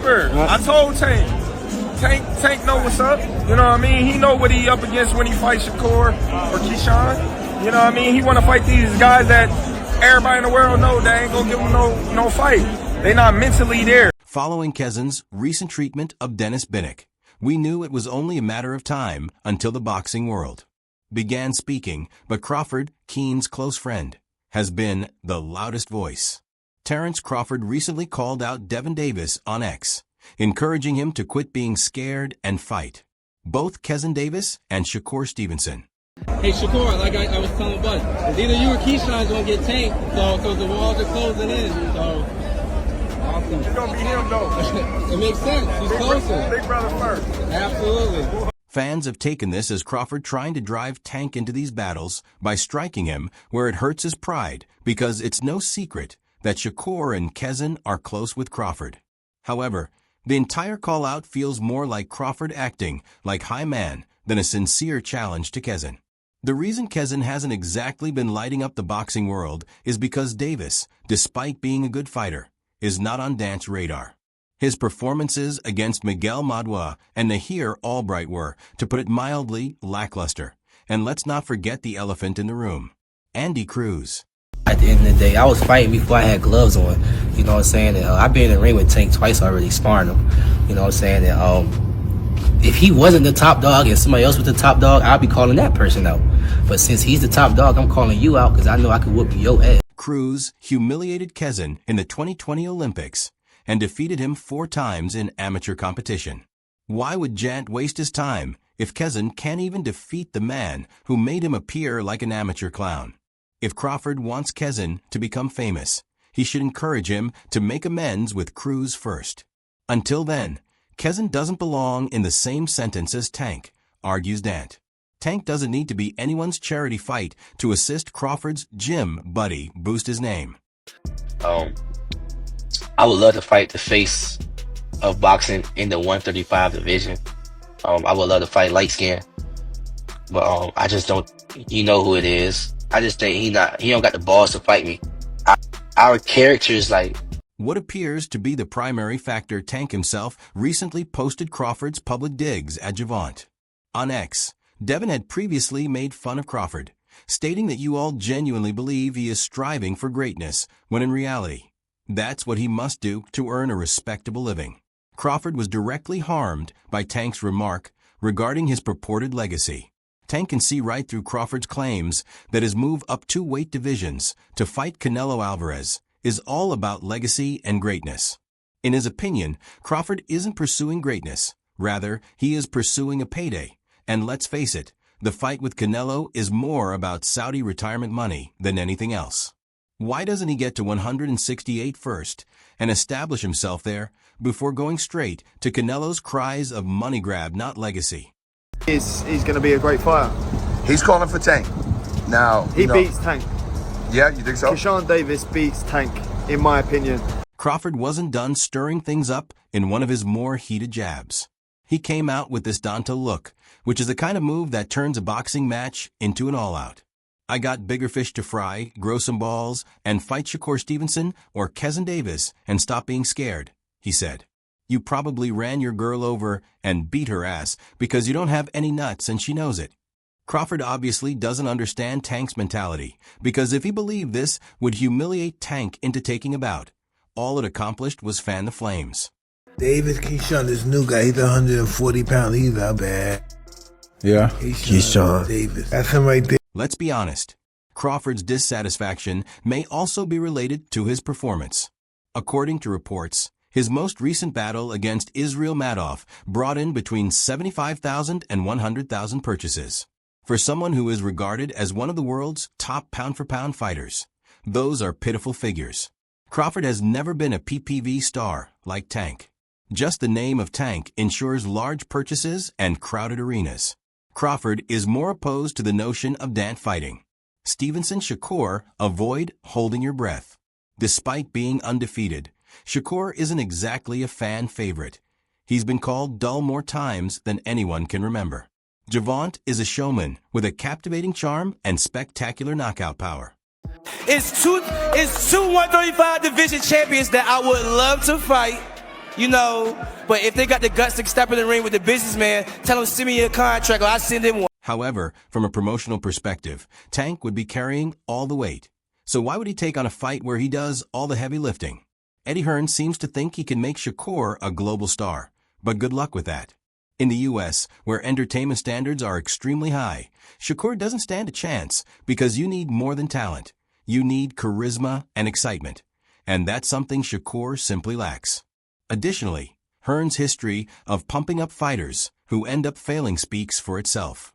whatever. I told Tank. Tank know what's up. You know what I mean? He know what he up against when he fights Shakur or Keyshawn. You know what I mean? He want to fight these guys that everybody in the world know they ain't gonna give him no fight. They not mentally there. Following Kezin's recent treatment of Dennis Binnick, we knew it was only a matter of time until the boxing world began speaking, but Crawford, Keen's close friend, has been the loudest voice. Terence Crawford recently called out Gervonta Davis on X, encouraging him to quit being scared and fight. Both Keyshawn Davis and Shakur Stevenson. Hey Shakur, like I was telling Bud, it's either you or Keyshawn's gonna get tanked, so the walls are closing in. So awesome. It's gonna be him though. It makes sense. He's closer. Big brother first. Absolutely. Fans have taken this as Crawford trying to drive Tank into these battles by striking him where it hurts his pride, because it's no secret that Shakur and Keyshawn are close with Crawford. However, the entire call-out feels more like Crawford acting like high man than a sincere challenge to Keyshawn. The reason Keyshawn hasn't exactly been lighting up the boxing world is because Davis, despite being a good fighter, is not on Dant's radar. His performances against Miguel Madua and Nahir Albright were, to put it mildly, lackluster. And let's not forget the elephant in the room, Andy Cruz. At the end of the day, I was fighting before I had gloves on. You know what I'm saying? And, I've been in the ring with Tank twice already, sparring him. You know what I'm saying? And, if he wasn't the top dog and somebody else was the top dog, I'd be calling that person out. But since he's the top dog, I'm calling you out because I know I can whoop your ass. Cruz humiliated Keyshawn in the 2020 Olympics and defeated him 4 times in amateur competition. Why would Jant waste his time if Keyshawn can't even defeat the man who made him appear like an amateur clown? If Crawford wants Keyshawn to become famous, he should encourage him to make amends with Cruz first. Until then, Keyshawn doesn't belong in the same sentence as Tank, argues Dant. Tank doesn't need to be anyone's charity fight to assist Crawford's gym buddy boost his name. I would love to fight the face of boxing in the 135 division. I would love to fight light skin, but I just don't. You know who it is. I just think he don't got the balls to fight me. Our characters like. What appears to be the primary factor, Tank himself recently posted Crawford's public digs at Gervonta. On X, Devin had previously made fun of Crawford, stating that you all genuinely believe he is striving for greatness, when in reality, that's what he must do to earn a respectable living. Crawford was directly harmed by Tank's remark regarding his purported legacy. Tank can see right through Crawford's claims that his move up 2 weight divisions to fight Canelo Alvarez is all about legacy and greatness. In his opinion, Crawford isn't pursuing greatness. Rather, he is pursuing a payday. And let's face it, the fight with Canelo is more about Saudi retirement money than anything else. Why doesn't he get to 168 first and establish himself there before going straight to Canelo's cries of money grab, not legacy? He's going to be a great fighter. He's calling for Tank. Now, he beats Tank. Yeah, you think so? Keyshawn Davis beats Tank, in my opinion. Crawford wasn't done stirring things up in one of his more heated jabs. He came out with this Donta look, which is the kind of move that turns a boxing match into an all-out. I got bigger fish to fry, grow some balls, and fight Shakur Stevenson or Keyshawn Davis and stop being scared, he said. You probably ran your girl over and beat her ass because you don't have any nuts and she knows it. Crawford obviously doesn't understand Tank's mentality, because if he believed this would humiliate Tank into taking a bout, all it accomplished was fan the flames. Davis Keyshawn, this new guy, he's 140 pounds, he's not bad. Yeah, Keyshawn Davis, that's him right there. Let's be honest, Crawford's dissatisfaction may also be related to his performance. According to reports, his most recent battle against Israel Madoff brought in between 75,000 and 100,000 purchases. For someone who is regarded as one of the world's top pound-for-pound fighters, those are pitiful figures. Crawford has never been a PPV star like Tank. Just the name of Tank ensures large purchases and crowded arenas. Crawford is more opposed to the notion of Dant fighting. Stevenson Shakur, avoid holding your breath. Despite being undefeated, Shakur isn't exactly a fan favorite. He's been called dull more times than anyone can remember. Gervonta is a showman with a captivating charm and spectacular knockout power. It's two 135 division champions that I would love to fight. But if they got the guts to step in the ring with the businessman, tell them send me a contract or I send them one. However, from a promotional perspective, Tank would be carrying all the weight. So why would he take on a fight where he does all the heavy lifting? Eddie Hearn seems to think he can make Shakur a global star, but good luck with that. In the U.S., where entertainment standards are extremely high, Shakur doesn't stand a chance because you need more than talent. You need charisma and excitement, and that's something Shakur simply lacks. Additionally, Hearn's history of pumping up fighters who end up failing speaks for itself.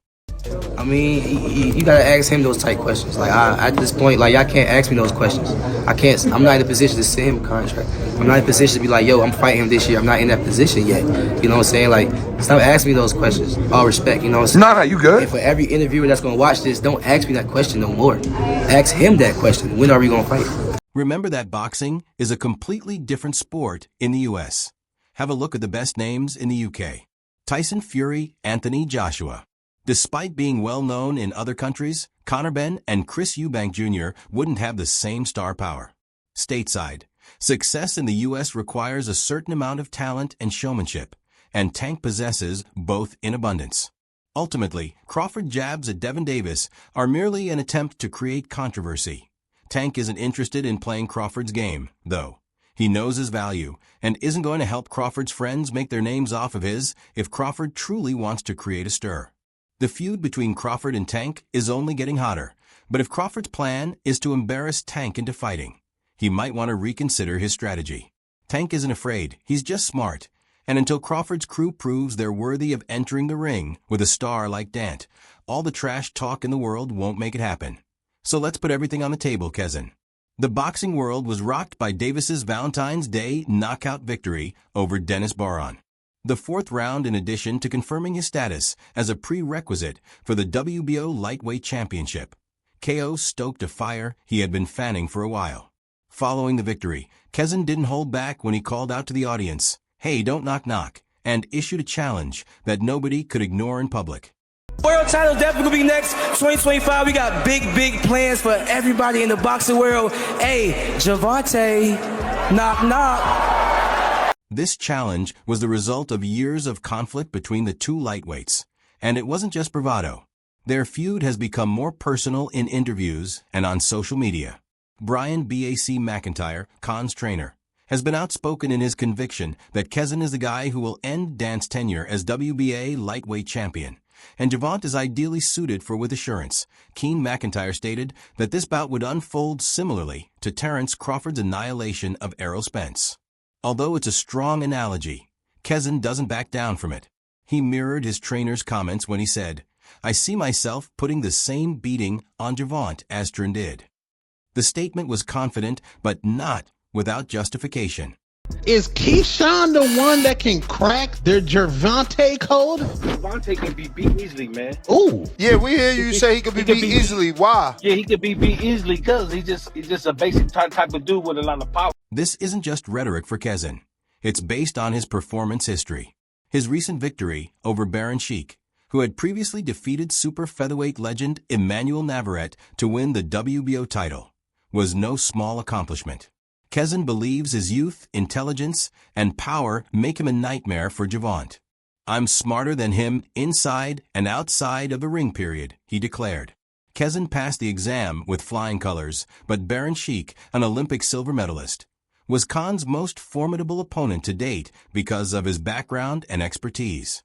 I mean, you gotta ask him those type questions. Like, at this point, like, y'all can't ask me those questions. I'm not in a position to send him a contract. I'm not in a position to be like, yo, I'm fighting him this year. I'm not in that position yet. You know what I'm saying? Like, stop asking me those questions. All respect, you know what I'm saying? No, you good. And for every interviewer that's gonna watch this, don't ask me that question no more. Ask him that question. When are we gonna fight? Remember that boxing is a completely different sport in the U.S. Have a look at the best names in the U.K. Tyson Fury, Anthony Joshua. Despite being well known in other countries, Conor Benn and Chris Eubank Jr. wouldn't have the same star power. Stateside, success in the U.S. requires a certain amount of talent and showmanship, and Tank possesses both in abundance. Ultimately, Crawford jabs at Gervonta Davis are merely an attempt to create controversy. Tank isn't interested in playing Crawford's game, though. He knows his value and isn't going to help Crawford's friends make their names off of his if Crawford truly wants to create a stir. The feud between Crawford and Tank is only getting hotter, but if Crawford's plan is to embarrass Tank into fighting, he might want to reconsider his strategy. Tank isn't afraid, he's just smart, and until Crawford's crew proves they're worthy of entering the ring with a star like Dant, all the trash talk in the world won't make it happen. So let's put everything on the table, Kezen. The boxing world was rocked by Davis's Valentine's Day knockout victory over Dennis Barron. The fourth round in addition to confirming his status as a prerequisite for the WBO Lightweight Championship. KO stoked a fire he had been fanning for a while. Following the victory, Kezen didn't hold back when he called out to the audience, "Hey, don't knock knock," and issued a challenge that nobody could ignore in public. World title definitely gonna be next 2025. We got big plans for everybody in the boxing world. Hey, Gervonta, knock knock. This challenge was the result of years of conflict between the two lightweights, and it wasn't just bravado. Their feud has become more personal in interviews and on social media. Brian B.A.C. McIntyre, Khan's trainer, has been outspoken in his conviction that Kezen is the guy who will end Dant's tenure as WBA lightweight champion, and Gervonta is ideally suited for with assurance. Keen McIntyre stated that this bout would unfold similarly to Terence Crawford's annihilation of Errol Spence. Although it's a strong analogy, Kezen doesn't back down from it. He mirrored his trainer's comments when he said, "I see myself putting the same beating on Gervonta as Trent did." The statement was confident, but not without justification. Is Keyshawn the one that can crack their Gervonta code? Gervonta can be beat easily, man. Ooh. Yeah, we hear you say he could be beat easily. Why? Yeah, he could be beat easily because he's just a basic type of dude with a lot of power. This isn't just rhetoric for Kezen. It's based on his performance history. His recent victory over Baron Sheik, who had previously defeated super featherweight legend Emmanuel Navarrete to win the WBO title, was no small accomplishment. Kezen believes his youth, intelligence, and power make him a nightmare for Gervonta. "I'm smarter than him inside and outside of the ring period," he declared. Kezen passed the exam with flying colors, but Baron Sheik, an Olympic silver medalist, was Khan's most formidable opponent to date because of his background and expertise.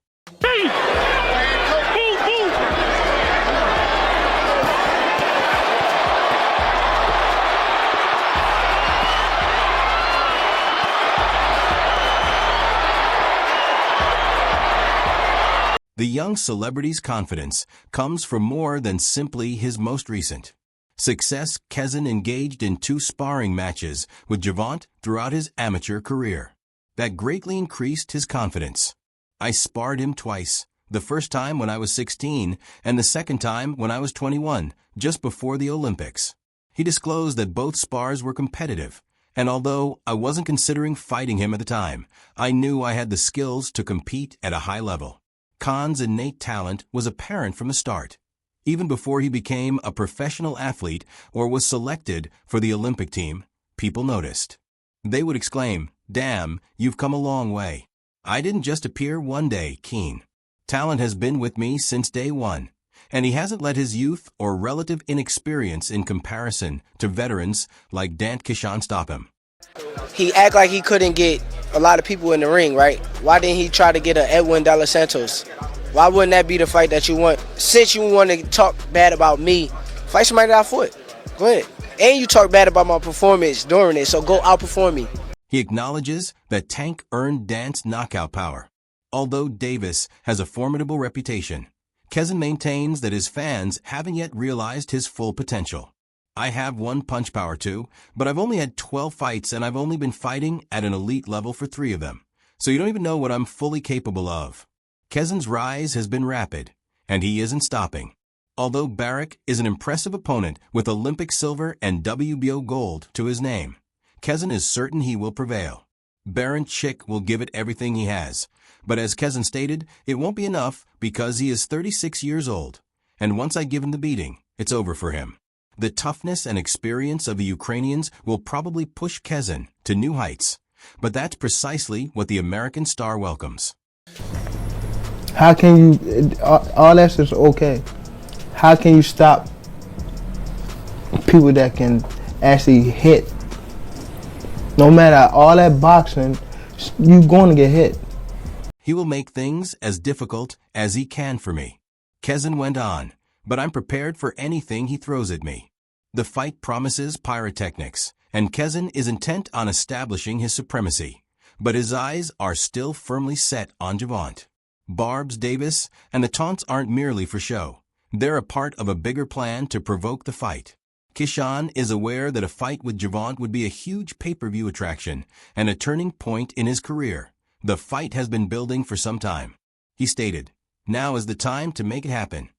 The young celebrity's confidence comes from more than simply his most recent success. Kezen engaged in 2 sparring matches with Gervonta throughout his amateur career. That greatly increased his confidence. "I sparred him twice, the first time when I was 16 and the second time when I was 21, just before the Olympics." He disclosed that both spars were competitive, and although I wasn't considering fighting him at the time, I knew I had the skills to compete at a high level. Khan's innate talent was apparent from the start. Even before he became a professional athlete or was selected for the Olympic team, people noticed. They would exclaim, Damn, you've come a long way. I didn't just appear one day, Keen. Talent has been with me since day one, and he hasn't let his youth or relative inexperience in comparison to veterans like Dant Keyshawn stop him. He act like he couldn't get a lot of people in the ring, right? Why didn't he try to get a Edwin De Los Santos? Why wouldn't that be the fight that you want? Since you want to talk bad about me, fight somebody that I fought. Go ahead. And you talk bad about my performance during it, so go outperform me. He acknowledges that Tank earned Dant's knockout power. Although Davis has a formidable reputation, Kezin maintains that his fans haven't yet realized his full potential. I have one punch power too, but I've only had 12 fights and I've only been fighting at an elite level for 3 of them, so you don't even know what I'm fully capable of. Kezin's rise has been rapid, and he isn't stopping. Although Barrick is an impressive opponent with Olympic silver and WBO gold to his name, Kezin is certain he will prevail. Baron Chick will give it everything he has, but as Kezin stated, it won't be enough because he is 36 years old, and once I give him the beating, it's over for him. The toughness and experience of the Ukrainians will probably push Kezin to new heights, but that's precisely what the American star welcomes. How can you, all that's just okay. How can you stop people that can actually hit? No matter all that boxing, you're going to get hit. He will make things as difficult as he can for me. Kezin went on, but I'm prepared for anything he throws at me. The fight promises pyrotechnics, and Kezin is intent on establishing his supremacy, but his eyes are still firmly set on Gervonta. Barbs, Davis, and the taunts aren't merely for show. They're a part of a bigger plan to provoke the fight. Keyshawn is aware that a fight with Gervonta would be a huge pay-per-view attraction and a turning point in his career. The fight has been building for some time. He stated, "Now is the time to make it happen."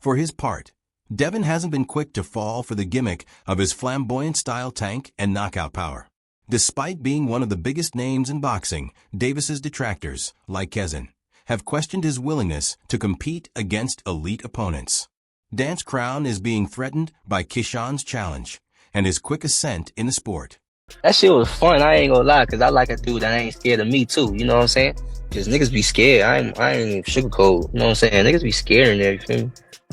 For his part, Devin hasn't been quick to fall for the gimmick of his flamboyant style tank and knockout power. Despite being one of the biggest names in boxing, Davis's detractors, like Kezin, have questioned his willingness to compete against elite opponents. Dant's crown is being threatened by Keyshawn's challenge and his quick ascent in the sport. That shit was fun, I ain't gonna lie, because I like a dude that ain't scared of me too, you know what I'm saying? Because niggas be scared, I ain't sugarcoat, you know what I'm saying? Niggas be scared in there, you feel me?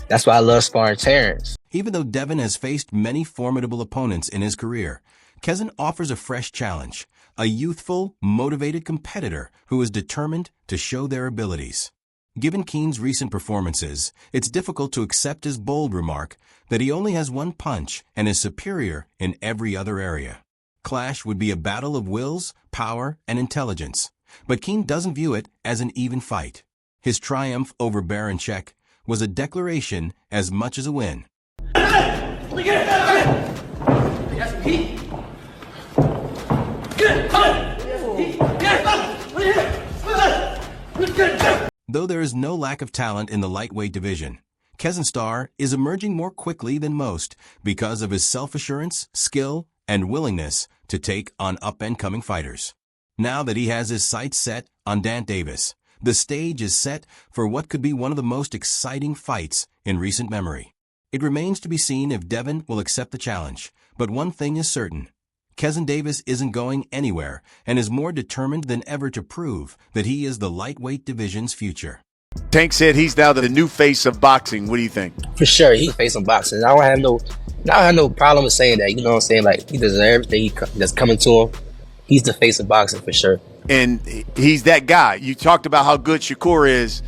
That's why I love sparring Terence. Even though Devin has faced many formidable opponents in his career, Kezin offers a fresh challenge, a youthful, motivated competitor who is determined to show their abilities. Given Keen's recent performances, it's difficult to accept his bold remark that he only has one punch and is superior in every other area. Clash would be a battle of wills, power, and intelligence, but Keen doesn't view it as an even fight. His triumph over Baron Czech was a declaration as much as a win. Though there is no lack of talent in the lightweight division, Kezin Star is emerging more quickly than most because of his self-assurance, skill, and willingness to take on up-and-coming fighters. Now that he has his sights set on Dant Davis, the stage is set for what could be one of the most exciting fights in recent memory. It remains to be seen if Devin will accept the challenge, but one thing is certain. Kezin Davis isn't going anywhere and is more determined than ever to prove that he is the lightweight division's future. Tank said he's now the new face of boxing. What do you think? For sure, he's the face of boxing. I don't have no problem with saying that, you know what I'm saying? Like, he deserves everything that's coming to him. He's the face of boxing for sure. And he's that guy. You talked about how good Shakur is.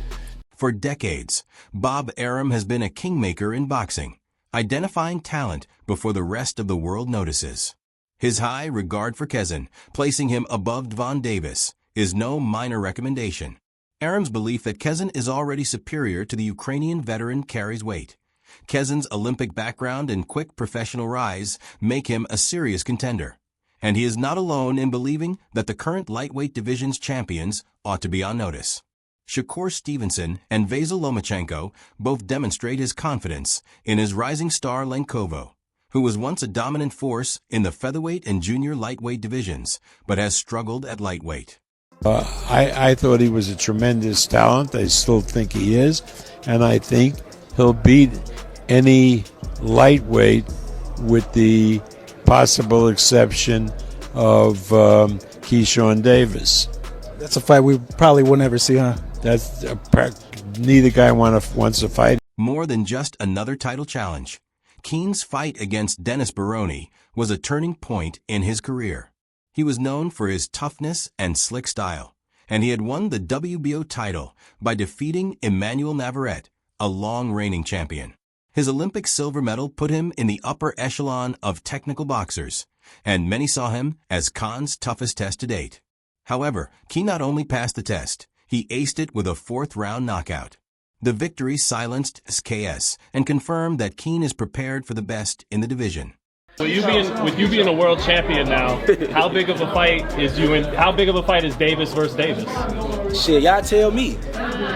For decades, Bob Arum has been a kingmaker in boxing, identifying talent before the rest of the world notices. His high regard for Kezin, placing him above Gervonta Davis, is no minor recommendation. Arum's belief that Kezin is already superior to the Ukrainian veteran carries weight. Kezin's Olympic background and quick professional rise make him a serious contender. And he is not alone in believing that the current lightweight division's champions ought to be on notice. Shakur Stevenson and Vasyl Lomachenko both demonstrate his confidence in his rising star Lenkovo, who was once a dominant force in the featherweight and junior lightweight divisions, but has struggled at lightweight. I thought he was a tremendous talent. I still think he is. And I think he'll beat any lightweight with the possible exception of Keyshawn Davis. That's a fight we probably will never see, huh? Neither guy wants to fight. More than just another title challenge, Keen's fight against Dennis Baroni was a turning point in his career. He was known for his toughness and slick style, and he had won the WBO title by defeating Emmanuel Navarrete, a long-reigning champion. His Olympic silver medal put him in the upper echelon of technical boxers, and many saw him as Khan's toughest test to date. However, Keen not only passed the test, he aced it with a fourth-round knockout. The victory silenced SKS and confirmed that Keen is prepared for the best in the division. With you being a world champion now, how big of a fight is Davis versus Davis? Shit, y'all tell me.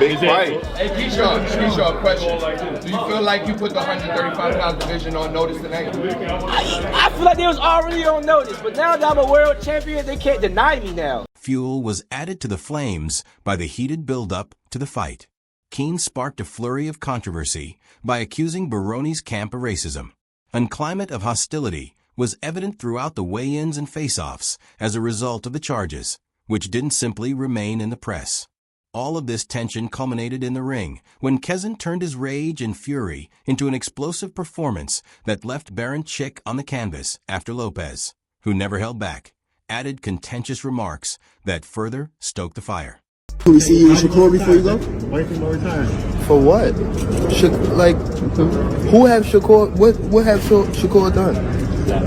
Big fight. Hey, Keyshawn, question. Do you feel like you put the 135-pound division on notice tonight? I feel like they was already on notice, but now that I'm a world champion, they can't deny me now. Fuel was added to the flames by the heated build-up to the fight. Keen sparked a flurry of controversy by accusing Baroni's camp of racism. A climate of hostility was evident throughout the weigh-ins and face-offs as a result of the charges, which didn't simply remain in the press. All of this tension culminated in the ring when Kezin turned his rage and fury into an explosive performance that left Baron Chick on the canvas after Lopez, who never held back, added contentious remarks that further stoked the fire. Can we see you with Shakur before you go? For what? Who have Shakur? What have Shakur done?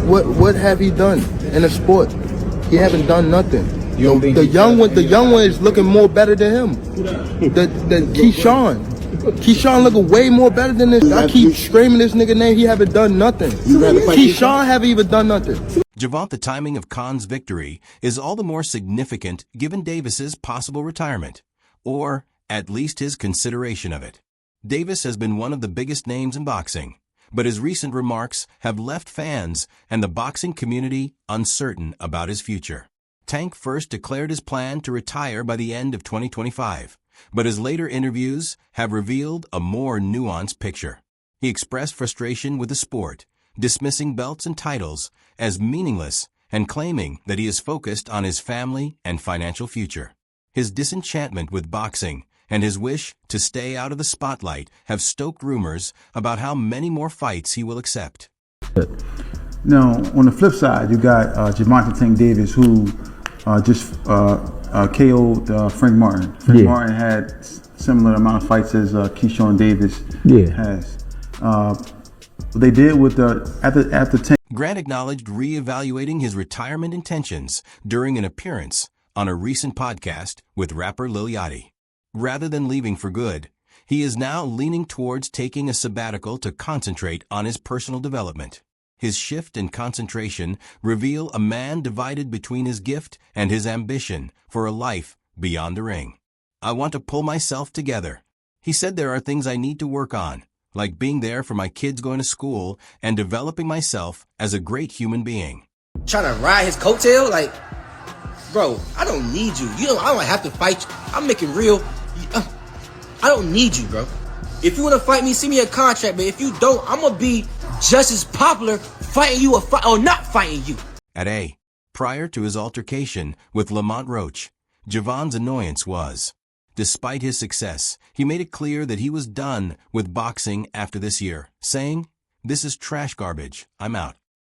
What have he done in the sport? He haven't done nothing. The young one is looking more better than him. Than Keyshawn. Keyshawn looking way more better than this. I keep screaming this nigga name. He haven't done nothing. Keyshawn haven't even done nothing. Gervonta, the timing of Khan's victory is all the more significant given Davis's possible retirement, or at least his consideration of it. Davis has been one of the biggest names in boxing, but his recent remarks have left fans and the boxing community uncertain about his future. Tank first declared his plan to retire by the end of 2025, but his later interviews have revealed a more nuanced picture. He expressed frustration with the sport, dismissing belts and titles as meaningless and claiming that he is focused on his family and financial future. His disenchantment with boxing and his wish to stay out of the spotlight have stoked rumors about how many more fights he will accept. Now, on the flip side, you got Gervonta Tank Davis, who just KO'd Frank Martin. Frank Martin had similar amount of fights as Keyshawn Davis has. What they did with after Tank. Grant acknowledged re-evaluating his retirement intentions during an appearance on a recent podcast with rapper Lil Yachty. Rather than leaving for good, he is now leaning towards taking a sabbatical to concentrate on his personal development. His shift in concentration reveal a man divided between his gift and his ambition for a life beyond the ring. I want to pull myself together. He said there are things I need to work on, like being there for my kids going to school and developing myself as a great human being. Trying to ride his coattail? Like, bro, I don't need you. I don't have to fight you. I'm making real. I don't need you, bro. If you want to fight me, send me a contract, but if you don't, I'm going to be just as popular fighting you or not fighting you. At A, prior to his altercation with Lamont Roach, Javon's annoyance was, despite his success, he made it clear that he was done with boxing after this year, saying, "This is trash garbage, I'm out."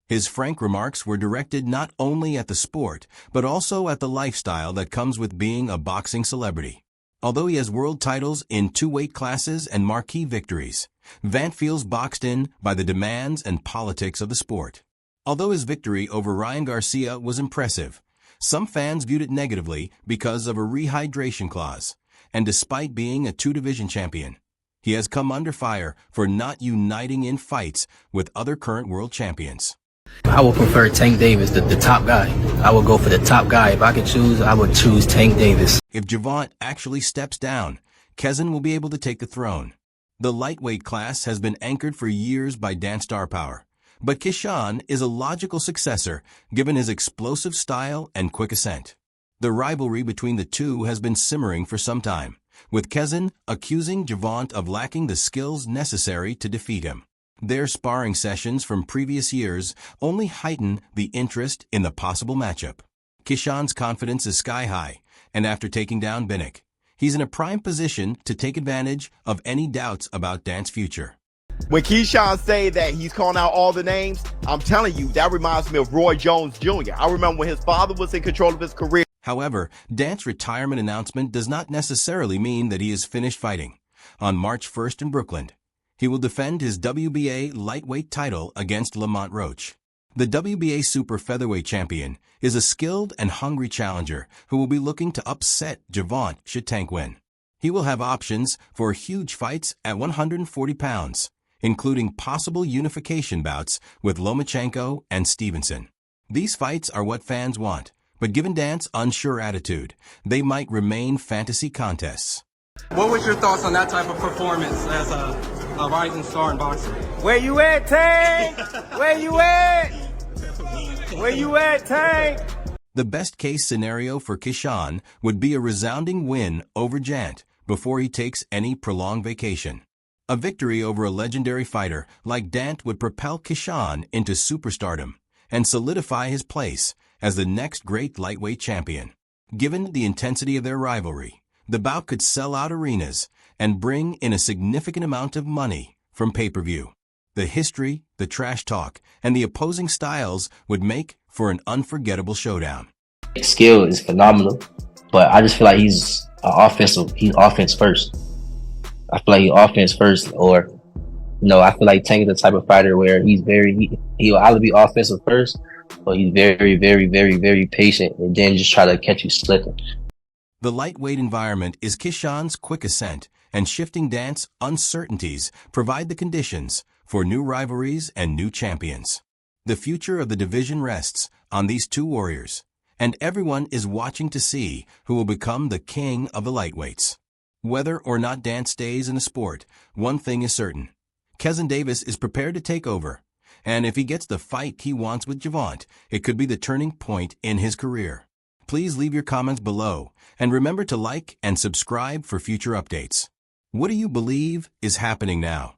His frank remarks were directed not only at the sport, but also at the lifestyle that comes with being a boxing celebrity. Although he has world titles in 2 weight classes and marquee victories, Vant feels boxed in by the demands and politics of the sport. Although his victory over Ryan Garcia was impressive, some fans viewed it negatively because of a rehydration clause, and despite being a 2-division champion, he has come under fire for not uniting in fights with other current world champions. I would prefer Tank Davis, the top guy. I would go for the top guy. If I could choose, I would choose Tank Davis. If Gervonta actually steps down, Kezin will be able to take the throne. The lightweight class has been anchored for years by Dan Star Power, but Keyshawn is a logical successor given his explosive style and quick ascent. The rivalry between the two has been simmering for some time, with Kezin accusing Gervonta of lacking the skills necessary to defeat him. Their sparring sessions from previous years only heighten the interest in the possible matchup. Keyshawn's confidence is sky high, and after taking down Binnick, he's in a prime position to take advantage of any doubts about Dant's future. When Keyshawn say that he's calling out all the names, I'm telling you, that reminds me of Roy Jones Jr. I remember when his father was in control of his career. However, Dant's retirement announcement does not necessarily mean that he is finished fighting. On March 1st in Brooklyn, he will defend his WBA lightweight title against Lamont Roach. The WBA Super Featherweight Champion is a skilled and hungry challenger who will be looking to upset Gervonta should Tank win. He will have options for huge fights at 140 pounds, including possible unification bouts with Lomachenko and Stevenson. These fights are what fans want, but given Dant's unsure attitude, they might remain fantasy contests. What was your thoughts on that type of performance as a rising star in boxing? Where you at, Tank? Where you at? Where you at, Tank? The best-case scenario for Keyshawn would be a resounding win over Jant before he takes any prolonged vacation. A victory over a legendary fighter like Dant would propel Keyshawn into superstardom and solidify his place as the next great lightweight champion. Given the intensity of their rivalry, the bout could sell out arenas and bring in a significant amount of money from pay-per-view. The history, the trash talk, and the opposing styles would make for an unforgettable showdown. His skill is phenomenal, but I just feel like he's offense first. I feel like he's offense first, or I feel like Tank is the type of fighter where he'll either be offensive first, or he's very, very, very, very patient and then just try to catch you slipping. The lightweight environment is Keyshawn's quick ascent, and shifting Dant's uncertainties provide the conditions for new rivalries and new champions. The future of the division rests on these two warriors, and everyone is watching to see who will become the king of the lightweights. Whether or not Dant stays in the sport, one thing is certain. Keyshawn Davis is prepared to take over, and if he gets the fight he wants with Gervonta, it could be the turning point in his career. Please leave your comments below, and remember to like and subscribe for future updates. What do you believe is happening now?